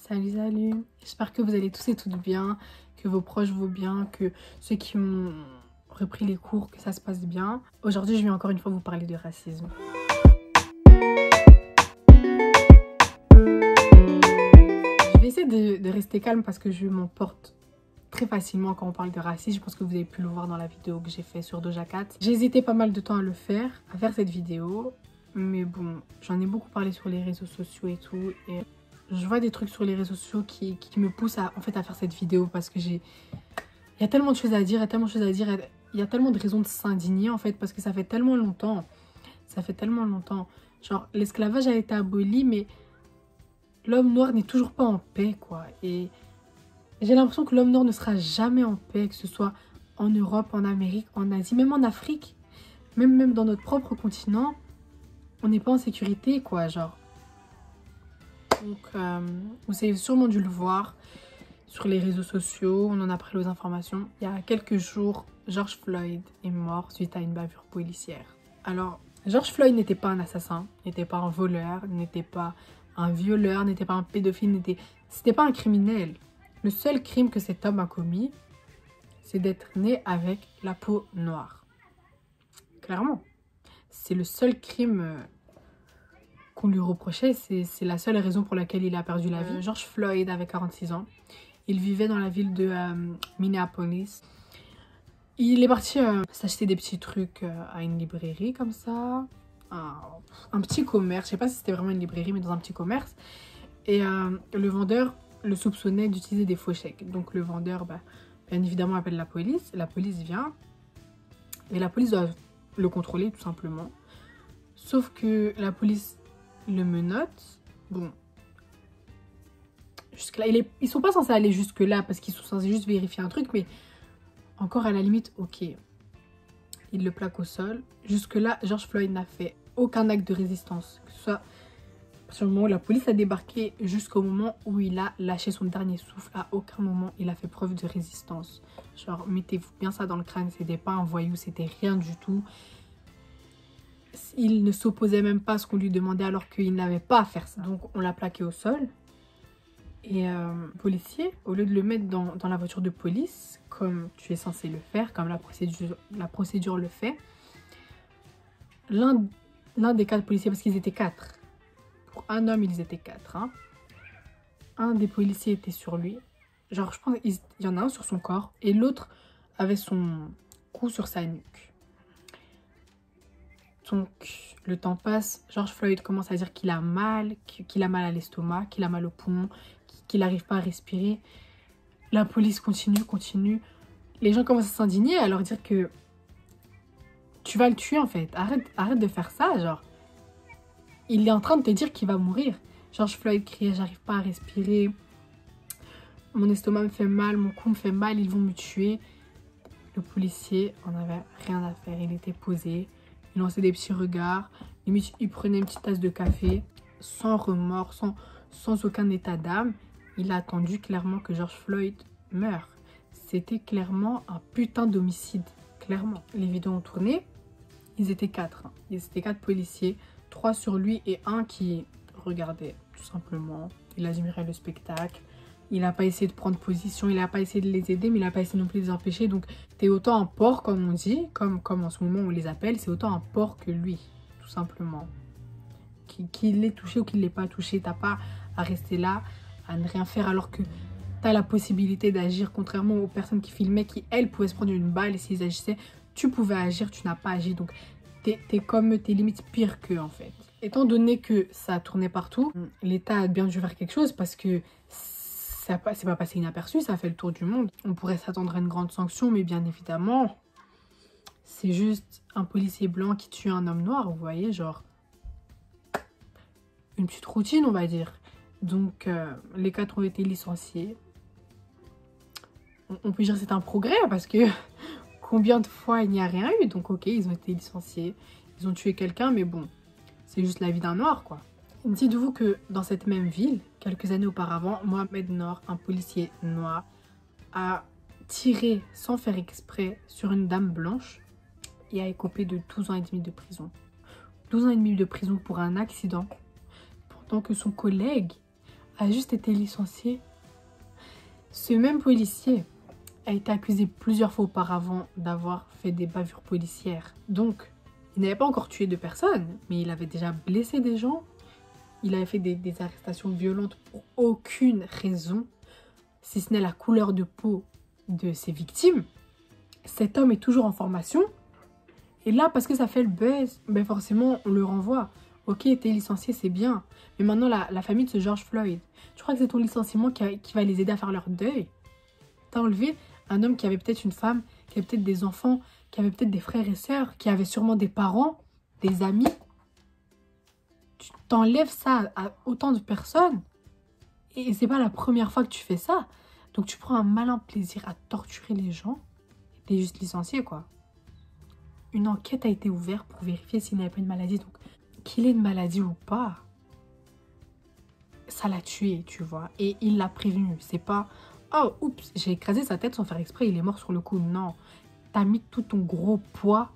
Salut, salut. J'espère que vous allez tous et toutes bien, que vos proches vont bien, que ceux qui ont repris les cours, que ça se passe bien. Aujourd'hui, je vais encore une fois vous parler de racisme. Je vais essayer de rester calme parce que je m'emporte très facilement quand on parle de racisme. Je pense que vous avez pu le voir dans la vidéo que j'ai fait sur Doja Cat. J'ai hésité pas mal de temps à faire cette vidéo. Mais bon, j'en ai beaucoup parlé sur les réseaux sociaux et tout. Et je vois des trucs sur les réseaux sociaux qui me poussent à faire cette vidéo parce que il y a tellement de choses à dire, il y a tellement de raisons de s'indigner en fait parce que ça fait tellement longtemps. Genre, l'esclavage a été aboli, mais l'homme noir n'est toujours pas en paix, quoi. Et j'ai l'impression que l'homme noir ne sera jamais en paix, que ce soit en Europe, en Amérique, en Asie, même en Afrique, même dans notre propre continent, on n'est pas en sécurité, quoi, genre. Donc, vous avez sûrement dû le voir sur les réseaux sociaux, on en a pris aux informations. Il y a quelques jours, George Floyd est mort suite à une bavure policière. Alors, George Floyd n'était pas un assassin, n'était pas un voleur, n'était pas un violeur, n'était pas un pédophile, c'était pas un criminel. Le seul crime que cet homme a commis, c'est d'être né avec la peau noire. Clairement. C'est le seul crime qu'on lui reprochait, c'est la seule raison pour laquelle il a perdu la vie. George Floyd avait 46 ans. Il vivait dans la ville de Minneapolis. Il est parti s'acheter des petits trucs à une librairie comme ça. Un petit commerce. Je sais pas si c'était vraiment une librairie, mais dans un petit commerce. Et le vendeur le soupçonnait d'utiliser des faux chèques. Donc le vendeur, bien évidemment, appelle la police. La police vient. Et la police doit le contrôler, tout simplement. Sauf que la police le menotte. Bon. Jusque-là, ils sont pas censés aller jusque-là parce qu'ils sont censés juste vérifier un truc, mais encore à la limite, ok. Il le plaque au sol. Jusque-là, George Floyd n'a fait aucun acte de résistance. Que ce soit sur le moment où la police a débarqué jusqu'au moment où il a lâché son dernier souffle. À aucun moment, il a fait preuve de résistance. Genre, mettez-vous bien ça dans le crâne. C'était pas un voyou, c'était rien du tout. Il ne s'opposait même pas à ce qu'on lui demandait alors qu'il n'avait pas à faire ça. Donc, on l'a plaqué au sol. Et le policier, au lieu de le mettre dans la voiture de police, comme tu es censé le faire, comme la procédure le fait, l'un des 4 policiers, parce qu'ils étaient 4, pour un homme ils étaient 4, hein, un des policiers était sur lui, genre je pense qu'il y en a un sur son corps, et l'autre avait son cou sur sa nuque. Donc le temps passe, George Floyd commence à dire qu'il a mal à l'estomac, qu'il a mal au poumon, qu'il n'arrive pas à respirer. La police continue. Les gens commencent à s'indigner, à leur dire que tu vas le tuer en fait. Arrête de faire ça, genre. Il est en train de te dire qu'il va mourir. George Floyd criait, j'arrive pas à respirer. Mon estomac me fait mal, mon cou me fait mal, ils vont me tuer. Le policier en avait rien à faire, il était posé. Il lançait des petits regards. Il prenait une petite tasse de café, sans remords, sans aucun état d'âme. Il a attendu clairement que George Floyd meure. C'était clairement un putain d'homicide. Clairement. Les vidéos ont tourné. Ils étaient 4. Hein. Ils étaient 4 policiers. 3 sur lui et un qui regardait, tout simplement. Il admirait le spectacle. Il n'a pas essayé de prendre position. Il n'a pas essayé de les aider, mais il n'a pas essayé non plus de les empêcher. Donc, t'es autant un porc, comme on dit, comme en ce moment on les appelle. C'est autant un porc que lui, tout simplement. Qu'il l'ait touché ou qu'il ne l'ait pas touché. T'as pas à rester là, à ne rien faire alors que tu as la possibilité d'agir, contrairement aux personnes qui filmaient, qui elles pouvaient se prendre une balle et s'ils agissaient, tu pouvais agir, tu n'as pas agi. Donc t'es limite pire qu'eux en fait. Étant donné que ça a tourné partout, l'État a bien dû faire quelque chose parce que c'est pas passé inaperçu, ça a fait le tour du monde. On pourrait s'attendre à une grande sanction, mais bien évidemment, c'est juste un policier blanc qui tue un homme noir, vous voyez, genre une petite routine on va dire. Donc les 4 ont été licenciés. On peut dire que c'est un progrès parce que combien de fois il n'y a rien eu. Donc ok, ils ont été licenciés. Ils ont tué quelqu'un, mais bon, c'est juste la vie d'un noir quoi. Dites-vous que dans cette même ville, quelques années auparavant, Mohamed Noor, un policier noir, a tiré sans faire exprès sur une dame blanche et a écopé de 12 ans et demi de prison. 12 ans et demi de prison pour un accident, pendant que son collègue a juste été licencié. Ce même policier a été accusé plusieurs fois auparavant d'avoir fait des bavures policières. Donc, il n'avait pas encore tué de personnes, mais il avait déjà blessé des gens. Il avait fait des arrestations violentes pour aucune raison, si ce n'est la couleur de peau de ses victimes. Cet homme est toujours en formation. Et là, parce que ça fait le buzz, ben forcément, on le renvoie. Ok, t'es licencié, c'est bien. Mais maintenant, la famille de ce George Floyd, tu crois que c'est ton licenciement qui va les aider à faire leur deuil? T'as enlevé un homme qui avait peut-être une femme, qui avait peut-être des enfants, qui avait peut-être des frères et sœurs, qui avait sûrement des parents, des amis. Tu t'enlèves ça à autant de personnes. Et c'est pas la première fois que tu fais ça. Donc tu prends un malin plaisir à torturer les gens. T'es juste licencié, quoi. Une enquête a été ouverte pour vérifier s'il n'avait pas une maladie. Donc, qu'il ait une maladie ou pas, ça l'a tué, tu vois. Et il l'a prévenu. C'est pas, oh, oups, j'ai écrasé sa tête sans faire exprès, il est mort sur le coup. Non. T'as mis tout ton gros poids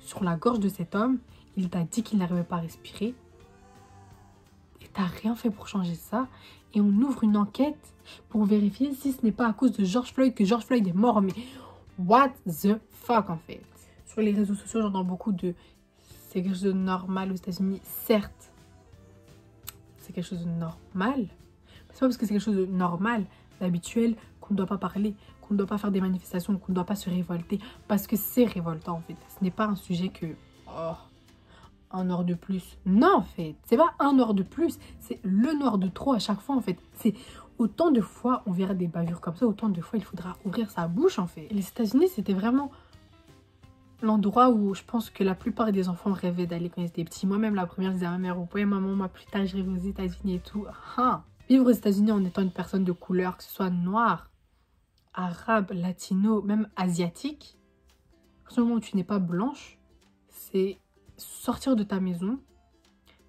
sur la gorge de cet homme. Il t'a dit qu'il n'arrivait pas à respirer. Et t'as rien fait pour changer ça. Et on ouvre une enquête pour vérifier si ce n'est pas à cause de George Floyd que George Floyd est mort. Mais what the fuck, en fait? Sur les réseaux sociaux, j'entends beaucoup de... C'est quelque chose de normal aux États-Unis. Certes, c'est quelque chose de normal. Mais c'est pas parce que c'est quelque chose de normal, d'habituel, qu'on ne doit pas parler, qu'on ne doit pas faire des manifestations, qu'on ne doit pas se révolter. Parce que c'est révoltant, en fait. Ce n'est pas un sujet que... Oh, un noir de plus. Non, en fait. C'est pas un noir de plus. C'est le noir de trop à chaque fois, en fait. C'est... Autant de fois, on verra des bavures comme ça, autant de fois, il faudra ouvrir sa bouche, en fait. Et les États-Unis, c'était vraiment... l'endroit où je pense que la plupart des enfants rêvaient d'aller quand ils étaient petits. Moi-même, la première, je disais à ma mère, oh, ouais, maman, moi, plus tard, je rêve aux États-Unis et tout. Ah. Vivre aux États-Unis en étant une personne de couleur, que ce soit noire, arabe, latino, même asiatique, à ce moment où tu n'es pas blanche, c'est sortir de ta maison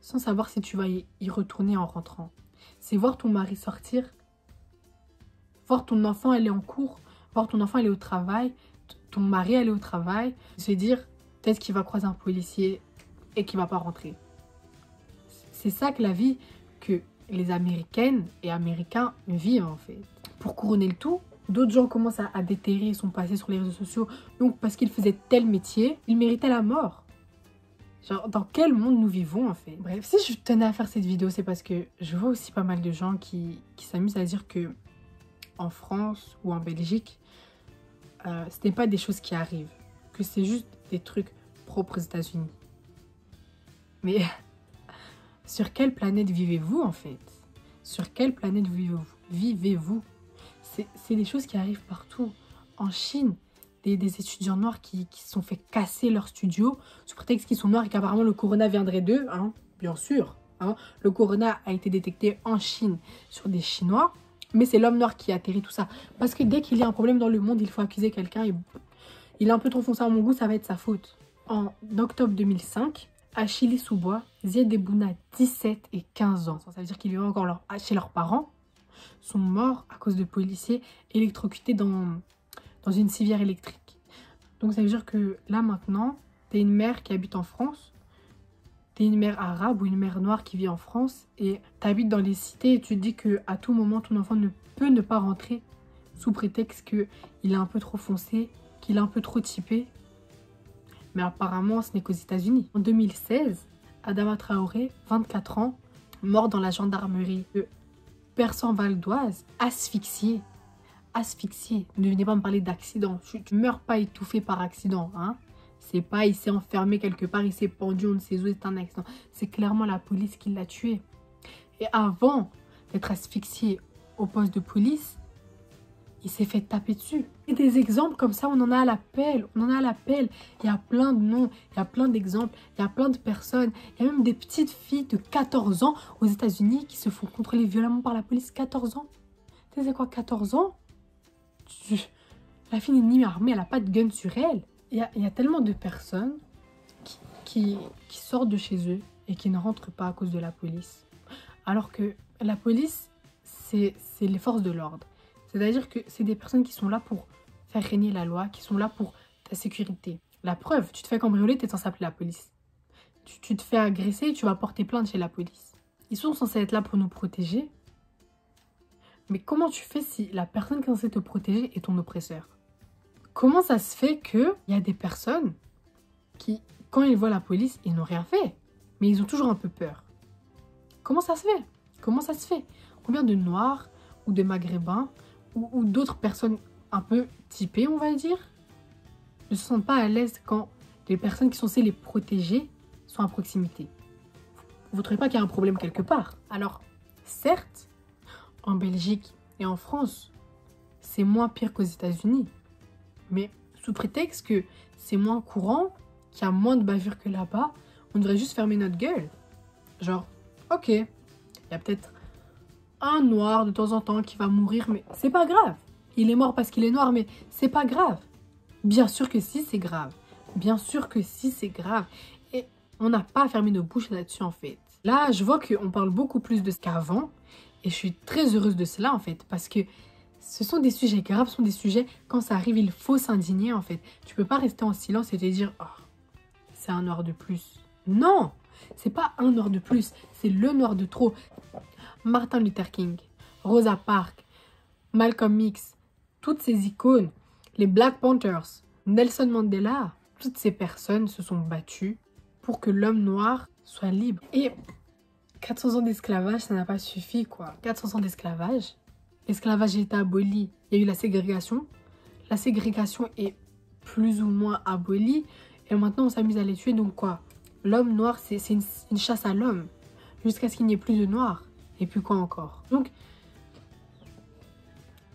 sans savoir si tu vas y retourner en rentrant. C'est voir ton mari sortir, voir ton enfant aller en cours, voir ton enfant aller au travail, ton mari aller au travail, se dire peut-être qu'il va croiser un policier et qu'il va pas rentrer. C'est ça que la vie que les Américaines et Américains vivent, en fait. Pour couronner le tout, d'autres gens commencent à déterrer son passé sur les réseaux sociaux. Donc parce qu'ils faisaient tel métier, ils méritaient la mort. Genre, dans quel monde nous vivons, en fait? Bref, si je tenais à faire cette vidéo, c'est parce que je vois aussi pas mal de gens qui s'amusent à dire que en France ou en Belgique, ce n'est pas des choses qui arrivent, que c'est juste des trucs propres aux États-Unis. Mais sur quelle planète vivez-vous, en fait? Sur quelle planète vivez-vous? C'est des choses qui arrivent partout. En Chine, des étudiants noirs qui se sont fait casser leur studio sous prétexte qu'ils sont noirs et qu'apparemment le corona viendrait d'eux, hein, bien sûr. Hein. Le corona a été détecté en Chine sur des Chinois. Mais c'est l'homme noir qui atterrit tout ça. Parce que dès qu'il y a un problème dans le monde, il faut accuser quelqu'un. Il est un peu trop foncé à mon goût, ça va être sa faute. En octobre 2005, à Chili-sous-Bois, Zied Bouna, 17 et 15 ans, ça veut dire qu'ils vivaient encore chez leurs parents, sont morts à cause de policiers électrocutés dans une civière électrique. Donc ça veut dire que là maintenant, t'es une mère qui habite en France, t'es une mère arabe ou une mère noire qui vit en France et t'habites dans les cités et tu te dis qu'à tout moment, ton enfant ne peut ne pas rentrer sous prétexte qu'il est un peu trop foncé, qu'il est un peu trop typé. Mais apparemment, ce n'est qu'aux États-Unis. En 2016, Adama Traoré, 24 ans, mort dans la gendarmerie de Persan-Val d'Oise, asphyxié. Asphyxié. Ne venez pas me parler d'accident. Tu meurs pas étouffé par accident, hein. C'est pas, il s'est enfermé quelque part, il s'est pendu, on ne sait où, c'est un accident. C'est clairement la police qui l'a tué. Et avant d'être asphyxié au poste de police, il s'est fait taper dessus. Et des exemples comme ça, on en a à l'appel. On en a à l'appel. Il y a plein de noms, il y a plein d'exemples, il y a plein de personnes. Il y a même des petites filles de 14 ans aux États-Unis qui se font contrôler violemment par la police. 14 ans. Tu sais quoi, 14 ans? La fille n'est ni armée, elle n'a pas de gun sur elle. Il y a tellement de personnes qui sortent de chez eux et qui ne rentrent pas à cause de la police. Alors que la police, c'est les forces de l'ordre. C'est-à-dire que c'est des personnes qui sont là pour faire régner la loi, qui sont là pour ta sécurité. La preuve, tu te fais cambrioler, tu es censé appeler la police. Tu te fais agresser, tu vas porter plainte chez la police. Ils sont censés être là pour nous protéger. Mais comment tu fais si la personne qui est censée te protéger est ton oppresseur? Comment ça se fait qu'il y a des personnes qui, quand ils voient la police, ils n'ont rien fait, mais ils ont toujours un peu peur? Comment ça se fait? Comment ça se fait? Combien de Noirs ou de Maghrébins ou d'autres personnes un peu typées, on va dire, ne se sentent pas à l'aise quand les personnes qui sont censées les protéger sont à proximité? Vous ne trouvez pas qu'il y a un problème quelque part? Alors, certes, en Belgique et en France, c'est moins pire qu'aux États-Unis. Mais sous prétexte que c'est moins courant, qu'il y a moins de bavures que là-bas, on devrait juste fermer notre gueule. Genre, ok, il y a peut-être un noir de temps en temps qui va mourir, mais c'est pas grave. Il est mort parce qu'il est noir, mais c'est pas grave. Bien sûr que si, c'est grave. Bien sûr que si, c'est grave. Et on n'a pas à fermer nos bouches là-dessus, en fait. Là, je vois qu'on parle beaucoup plus de ce qu'avant. Et je suis très heureuse de cela, en fait. Parce que ce sont des sujets graves, ce sont des sujets, quand ça arrive, il faut s'indigner, en fait. Tu peux pas rester en silence et te dire, oh, c'est un noir de plus. Non, c'est pas un noir de plus, c'est le noir de trop. Martin Luther King, Rosa Parks, Malcolm X, toutes ces icônes, les Black Panthers, Nelson Mandela, toutes ces personnes se sont battues pour que l'homme noir soit libre. Et 400 ans d'esclavage, ça n'a pas suffi, quoi. 400 ans d'esclavage, l'esclavage a été aboli. Il y a eu la ségrégation. La ségrégation est plus ou moins abolie. Et maintenant, on s'amuse à les tuer. Donc quoi? L'homme noir, c'est une chasse à l'homme. Jusqu'à ce qu'il n'y ait plus de noirs. Et puis quoi encore? Donc,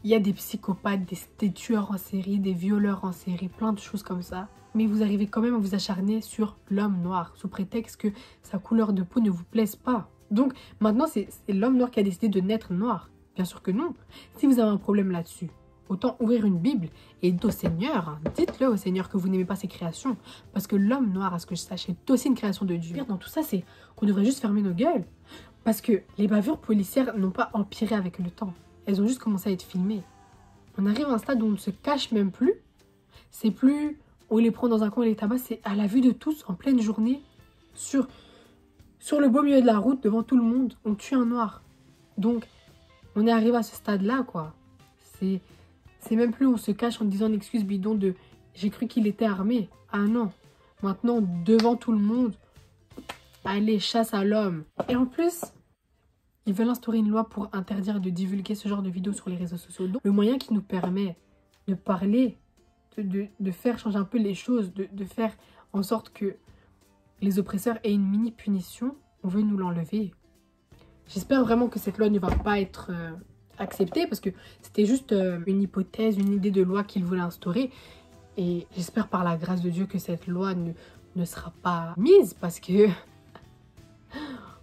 il y a des psychopathes, des tueurs en série, des violeurs en série, plein de choses comme ça. Mais vous arrivez quand même à vous acharner sur l'homme noir, sous prétexte que sa couleur de peau ne vous plaise pas. Donc, maintenant, c'est l'homme noir qui a décidé de naître noir. Bien sûr que non. Si vous avez un problème là-dessus, autant ouvrir une Bible et dites au Seigneur, hein, dites-le au Seigneur que vous n'aimez pas ses créations. Parce que l'homme noir, à ce que je sache, est aussi une création de Dieu. Dans tout ça, c'est qu'on devrait juste fermer nos gueules. Parce que les bavures policières n'ont pas empiré avec le temps. Elles ont juste commencé à être filmées. On arrive à un stade où on ne se cache même plus. C'est plus, on les prend dans un coin et les tabac, c'est à la vue de tous, en pleine journée, sur le beau milieu de la route, devant tout le monde, on tue un noir. Donc, on est arrivé à ce stade-là, quoi. C'est même plus on se cache en disant une excuse bidon de « j'ai cru qu'il était armé ». Ah non, maintenant, devant tout le monde, allez, chasse à l'homme. Et en plus, ils veulent instaurer une loi pour interdire de divulguer ce genre de vidéos sur les réseaux sociaux. Donc, le moyen qui nous permet de parler, de faire changer un peu les choses, de faire en sorte que les oppresseurs aient une mini punition, on veut nous l'enlever. J'espère vraiment que cette loi ne va pas être acceptée parce que c'était juste une hypothèse, une idée de loi qu'ils voulaient instaurer. Et j'espère par la grâce de Dieu que cette loi ne sera pas mise parce que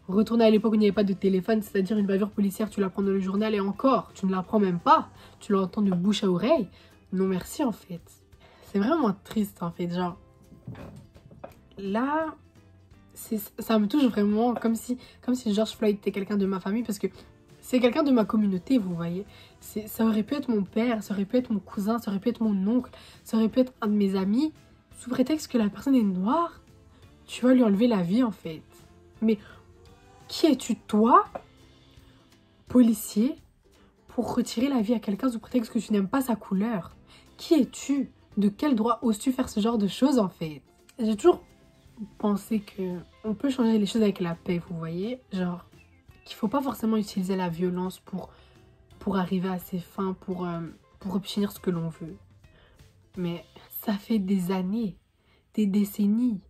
retourner à l'époque où il n'y avait pas de téléphone, c'est-à-dire une bavure policière, tu la prends dans le journal et encore, tu ne la prends même pas. Tu l'entends de bouche à oreille. Non merci en fait. C'est vraiment triste en fait, genre. Là, ça me touche vraiment comme si George Floyd était quelqu'un de ma famille parce que c'est quelqu'un de ma communauté, vous voyez. Ça aurait pu être mon père, ça aurait pu être mon cousin, ça aurait pu être mon oncle, ça aurait pu être un de mes amis. Sous prétexte que la personne est noire, tu vas lui enlever la vie en fait. Mais qui es-tu toi, policier, pour retirer la vie à quelqu'un sous prétexte que tu n'aimes pas sa couleur? Qui es-tu? De quel droit oses-tu faire ce genre de choses en fait? J'ai toujours pensé qu'on peut changer les choses avec la paix, vous voyez? Genre, qu'il ne faut pas forcément utiliser la violence pour arriver à ses fins, pour obtenir ce que l'on veut. Mais ça fait des années, des décennies,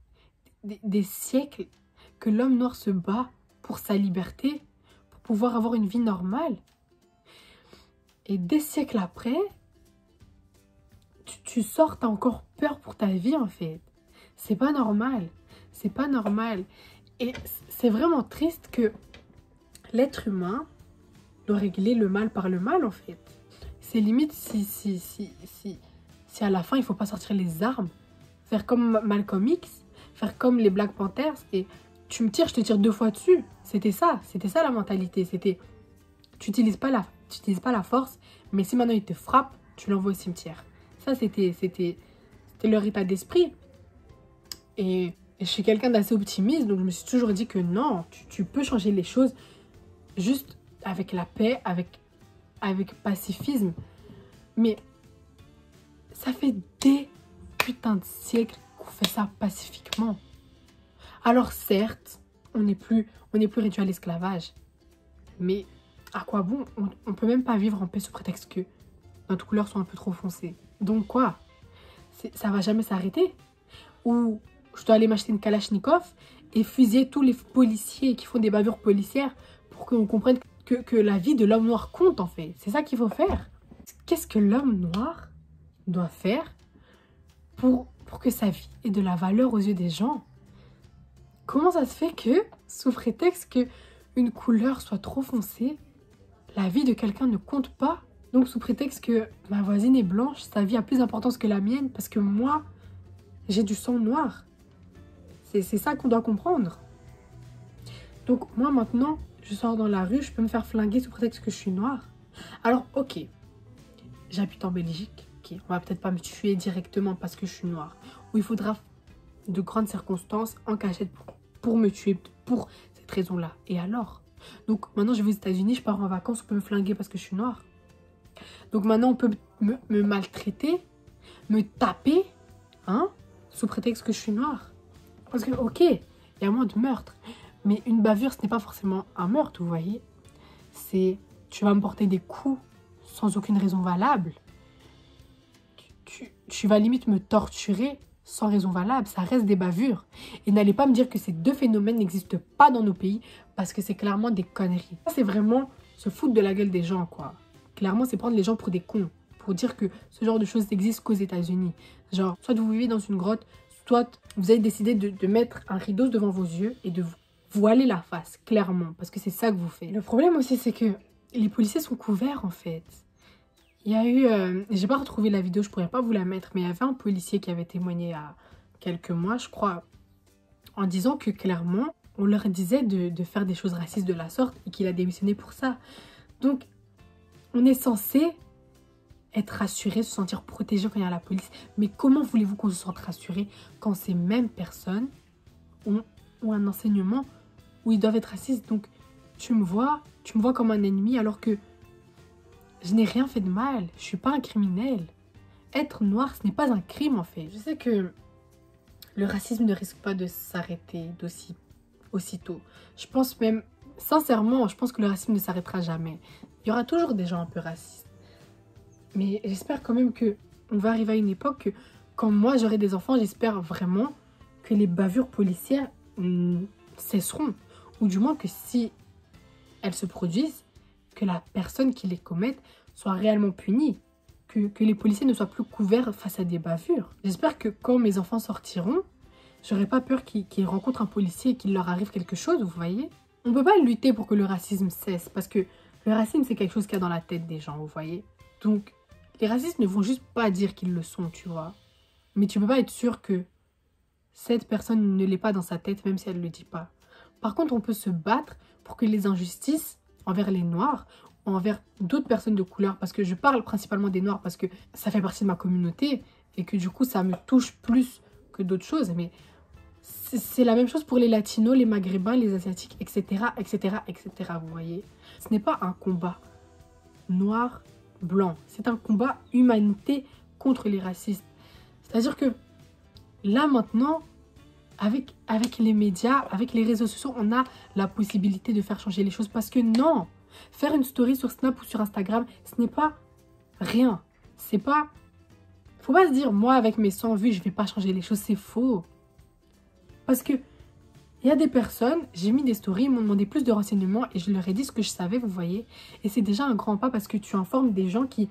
des siècles que l'homme noir se bat pour sa liberté, pour pouvoir avoir une vie normale. Et des siècles après, tu sors, t'as encore peur pour ta vie en fait. C'est pas normal. C'est pas normal. Et c'est vraiment triste que l'être humain doit régler le mal par le mal en fait. C'est limite si à la fin il faut pas sortir les armes, faire comme Malcolm X, faire comme les Black Panthers et tu me tires, je te tire 2 fois dessus. C'était ça la mentalité. C'était tu n'utilises pas la force, mais si maintenant il te frappe, tu l'envoies au cimetière. Ça c'était leur état d'esprit. Et je suis quelqu'un d'assez optimiste, donc je me suis toujours dit que non, tu peux changer les choses juste avec la paix, avec avec pacifisme. Mais ça fait des putains de siècles qu'on fait ça pacifiquement. Alors certes, on n'est plus réduit à l'esclavage. Mais à quoi bon? On peut même pas vivre en paix sous prétexte que notre couleur soit un peu trop foncée. Donc quoi? Ça va jamais s'arrêter? Ou je dois aller m'acheter une Kalachnikov et fusiller tous les policiers qui font des bavures policières pour qu'on comprenne que la vie de l'homme noir compte en fait. C'est ça qu'il faut faire. Qu'est-ce que l'homme noir doit faire pour que sa vie ait de la valeur aux yeux des gens? Comment ça se fait que, sous prétexte qu'une couleur soit trop foncée, la vie de quelqu'un ne compte pas? Donc sous prétexte que ma voisine est blanche, sa vie a plus d'importance que la mienne parce que moi, j'ai du sang noir. C'est ça qu'on doit comprendre. Donc moi maintenant, je sors dans la rue, je peux me faire flinguer sous prétexte que je suis noire. Alors ok, j'habite en Belgique, ok, on va peut-être pas me tuer directement parce que je suis noire. Ou il faudra de grandes circonstances en cachette pour me tuer pour cette raison-là. Et alors? Donc maintenant je vais aux États-Unis, je pars en vacances, on peut me flinguer parce que je suis noire. Donc maintenant on peut me maltraiter, me taper, hein, sous prétexte que je suis noire. Parce que ok, il y a moins de meurtres. Mais une bavure, ce n'est pas forcément un meurtre, vous voyez. C'est, tu vas me porter des coups sans aucune raison valable. Tu vas limite me torturer sans raison valable. Ça reste des bavures. Et n'allez pas me dire que ces deux phénomènes n'existent pas dans nos pays parce que c'est clairement des conneries. C'est vraiment se foutre de la gueule des gens, quoi. Clairement, c'est prendre les gens pour des cons. Pour dire que ce genre de choses n'existe qu'aux États-Unis. Genre, soit vous vivez dans une grotte, soit vous avez décidé de mettre un rideau devant vos yeux et de vous voiler la face, clairement, parce que c'est ça que vous faites. Le problème aussi, c'est que les policiers sont couverts, en fait. Il y a eu... j'ai pas retrouvé la vidéo, je pourrais pas vous la mettre, mais il y avait un policier qui avait témoigné il y a quelques mois, je crois, en disant que, clairement, on leur disait de faire des choses racistes de la sorte et qu'il a démissionné pour ça. Donc, on est censé être rassuré, se sentir protégé quand il y a la police. Mais comment voulez-vous qu'on se sente rassuré quand ces mêmes personnes ont un enseignement où ils doivent être racistes? Donc tu me vois comme un ennemi alors que je n'ai rien fait de mal, je suis pas un criminel. Être noir, ce n'est pas un crime en fait. Je sais que le racisme ne risque pas de s'arrêter aussitôt. Je pense même, sincèrement, je pense que le racisme ne s'arrêtera jamais. Il y aura toujours des gens un peu racistes. Mais j'espère quand même que on va arriver à une époque que quand moi j'aurai des enfants, j'espère vraiment que les bavures policières cesseront. Ou du moins que si elles se produisent, que la personne qui les commette soit réellement punie. Que les policiers ne soient plus couverts face à des bavures. J'espère que quand mes enfants sortiront, j'aurai pas peur qu'ils rencontrent un policier et qu'il leur arrive quelque chose, vous voyez. On peut pas lutter pour que le racisme cesse, parce que le racisme c'est quelque chose qu'il y a dans la tête des gens, vous voyez. Donc les racistes ne vont juste pas dire qu'ils le sont, tu vois. Mais tu peux pas être sûr que cette personne ne l'est pas dans sa tête, même si elle ne le dit pas. Par contre, on peut se battre pour que les injustices envers les Noirs, ou envers d'autres personnes de couleur, parce que je parle principalement des Noirs, parce que ça fait partie de ma communauté, et que du coup, ça me touche plus que d'autres choses. Mais c'est la même chose pour les Latinos, les Maghrébins, les Asiatiques, etc., etc., etc., vous voyez. Ce n'est pas un combat noir, blanc. C'est un combat humanité contre les racistes. C'est-à-dire que là, maintenant, avec les médias, avec les réseaux sociaux, on a la possibilité de faire changer les choses. Parce que non, faire une story sur Snap ou sur Instagram, ce n'est pas rien. C'est pas... Faut pas se dire, moi, avec mes 100 vues, je vais pas changer les choses. C'est faux. Parce que il y a des personnes, j'ai mis des stories, ils m'ont demandé plus de renseignements et je leur ai dit ce que je savais, vous voyez. Et c'est déjà un grand pas parce que tu informes des gens qui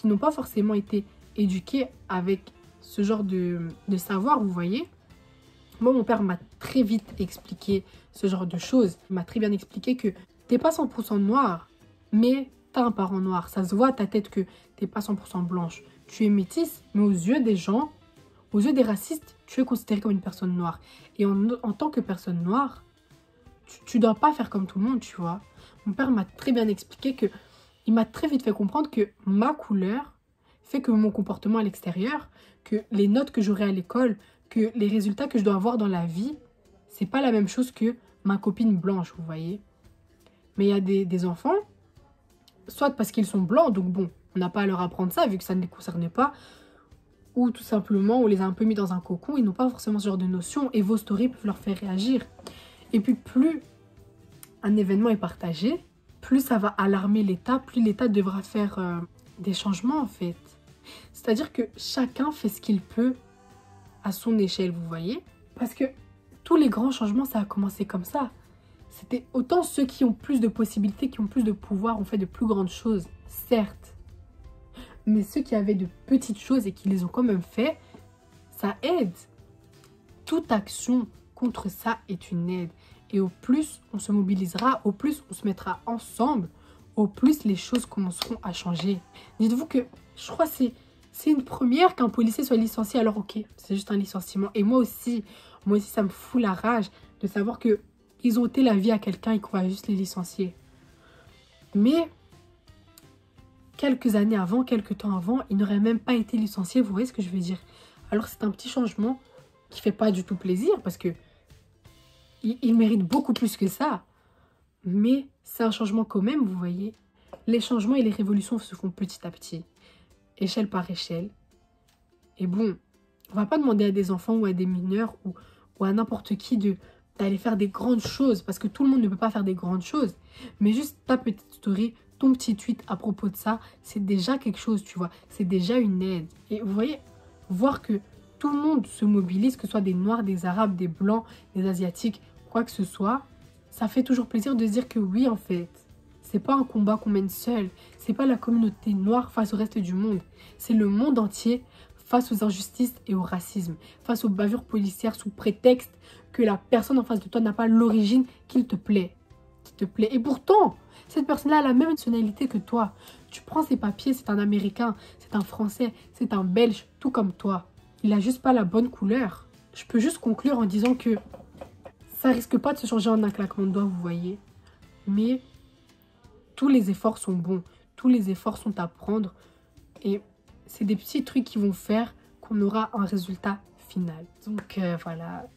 n'ont pas forcément été éduqués avec ce genre de savoir, vous voyez. Moi, mon père m'a très vite expliqué ce genre de choses. Il m'a très bien expliqué que t'es pas 100% noir, mais t'as un parent noir. Ça se voit à ta tête que t'es pas 100% blanche. Tu es métisse, mais aux yeux des gens, aux yeux des racistes, tu es considérée comme une personne noire. Et en tant que personne noire, tu dois pas faire comme tout le monde, tu vois. Mon père m'a très bien expliqué que... Il m'a très vite fait comprendre que ma couleur fait que mon comportement à l'extérieur, que les notes que j'aurai à l'école, que les résultats que je dois avoir dans la vie, c'est pas la même chose que ma copine blanche, vous voyez. Mais il y a des enfants soit parce qu'ils sont blancs, donc bon, on n'a pas à leur apprendre ça vu que ça ne les concerne pas, ou tout simplement on les a un peu mis dans un cocon, ils n'ont pas forcément ce genre de notions et vos stories peuvent leur faire réagir. Et puis plus un événement est partagé, plus ça va alarmer l'État, plus l'État devra faire des changements en fait. C'est-à-dire que chacun fait ce qu'il peut à son échelle, vous voyez. Parce que tous les grands changements, ça a commencé comme ça. C'était autant ceux qui ont plus de possibilités, qui ont plus de pouvoir, ont fait de plus grandes choses, certes. Mais ceux qui avaient de petites choses et qui les ont quand même fait, ça aide. Toute action contre ça est une aide. Et au plus on se mobilisera, au plus on se mettra ensemble, au plus les choses commenceront à changer. Dites-vous que, je crois que c'est une première qu'un policier soit licencié. Alors ok, c'est juste un licenciement. Et moi aussi ça me fout la rage de savoir que ils ont ôté la vie à quelqu'un et qu'on va juste les licencier. Mais quelques années avant, quelques temps avant, ils n'auraient même pas été licenciés. Vous voyez ce que je veux dire? Alors c'est un petit changement qui fait pas du tout plaisir parce que il mérite beaucoup plus que ça. Mais c'est un changement quand même, vous voyez. Les changements et les révolutions se font petit à petit, échelle par échelle. Et bon, on va pas demander à des enfants ou à des mineurs ou à n'importe qui d'aller faire des grandes choses, parce que tout le monde ne peut pas faire des grandes choses. Mais juste ta petite story, ton petit tweet à propos de ça, c'est déjà quelque chose, tu vois. C'est déjà une aide. Et vous voyez, voir que tout le monde se mobilise, que ce soit des Noirs, des Arabes, des Blancs, des Asiatiques, quoi que ce soit, ça fait toujours plaisir de se dire que oui, en fait, c'est pas un combat qu'on mène seul. C'est pas la communauté noire face au reste du monde. C'est le monde entier face aux injustices et au racisme, face aux bavures policières sous prétexte que la personne en face de toi n'a pas l'origine qu'il te plaît. Et pourtant, cette personne-là a la même nationalité que toi. Tu prends ses papiers, c'est un Américain, c'est un Français, c'est un Belge, tout comme toi. Il a juste pas la bonne couleur. Je peux juste conclure en disant que ça risque pas de se changer en un claquement de doigts, vous voyez. Mais tous les efforts sont bons, tous les efforts sont à prendre. Et c'est des petits trucs qui vont faire qu'on aura un résultat final. Donc voilà.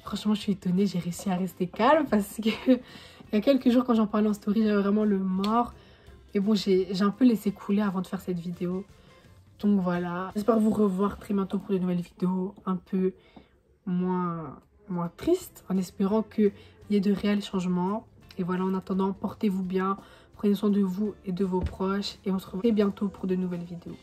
Franchement, je suis étonnée, j'ai réussi à rester calme parce que il y a quelques jours quand j'en parlais en story, j'avais vraiment le mort. Et bon, j'ai un peu laissé couler avant de faire cette vidéo. Donc voilà. J'espère vous revoir très bientôt pour de nouvelles vidéos un peu moins tristes, en espérant qu'il y ait de réels changements. Et voilà, en attendant, portez-vous bien, prenez soin de vous et de vos proches. Et on se revoit très bientôt pour de nouvelles vidéos.